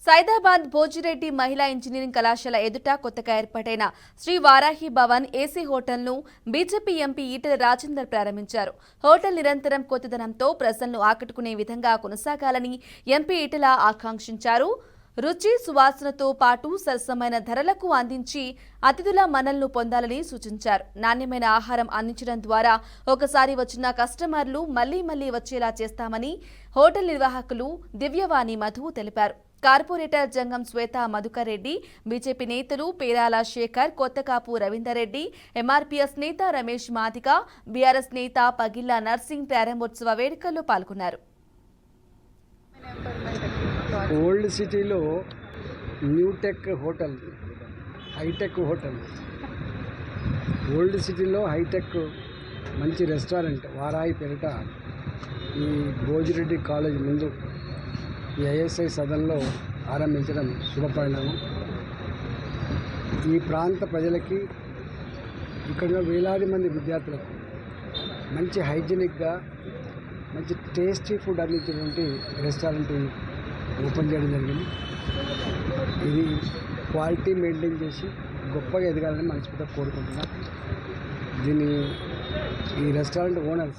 సైదాబాద్ భోజిరెడ్డి మహిళా ఇంజనీరింగ్ కళాశాల ఎదుట కొత్తగా ఏర్పాటైన శ్రీ వారాహి భవన్ ఏసీ హోటల్ను బీజేపీ ఎంపీ ఈటెల రాజేందర్ ప్రారంభించారు. హోటల్ నిరంతరం కొత్తదనంతో ప్రజలను ఆకట్టుకునే విధంగా కొనసాగాలని ఎంపీ ఈటెల ఆకాంక్షించారు. రుచి సువాసనతో పాటు సరసమైన ధరలకు అందించి అతిథుల మన్ననలు పొందాలని సూచించారు. నాణ్యమైన ఆహారం అందించడం ద్వారా ఒకసారి వచ్చిన కస్టమర్లు మళ్లీ మళ్లీ వచ్చేలా చేస్తామని హోటల్ నిర్వాహకులు దివ్యవాణి మధు తెలిపారు. కార్పొరేటర్ జంగం శ్వేత మధుకర్ రెడ్డి, బీజేపీ నేతలు పేరాల శేఖర్, కొత్తకాపు రవీందర్ రెడ్డి, ఎంఆర్పీఎస్ నేత రమేష్ మాదిగ, బీఆర్ఎస్ నేత పగిల్లా నర్సింగ్ ప్రారంభోత్సవ వేడుకల్లో పాల్గొన్నారు. ఓల్డ్ సిటీలో newtech hotel, hitech hotel, old సిటీలో హైటెక్ మంచి రెస్టారెంట్ వారాయి పేరిట ఈ భోజిరెడ్డి కాలేజ్ ముందు ఈ ఐఎస్ఐ సదన్లో ఆరంభించడం శుభపరిణామం. ఈ ప్రాంత ప్రజలకి, ఇక్కడ వేలాది మంది విద్యార్థులకు మంచి హైజీనిక్గా మంచి టేస్టీ ఫుడ్ అందించేటువంటి రెస్టారెంట్ ఓపెన్ చేయడం జరిగింది. ఇది క్వాలిటీ మెయింటైన్ చేసి గొప్పగా ఎదగాలని మనస్ఫూర్తిగా కోరుకుంటున్నాం. ఈ రెస్టారెంట్ ఓనర్స్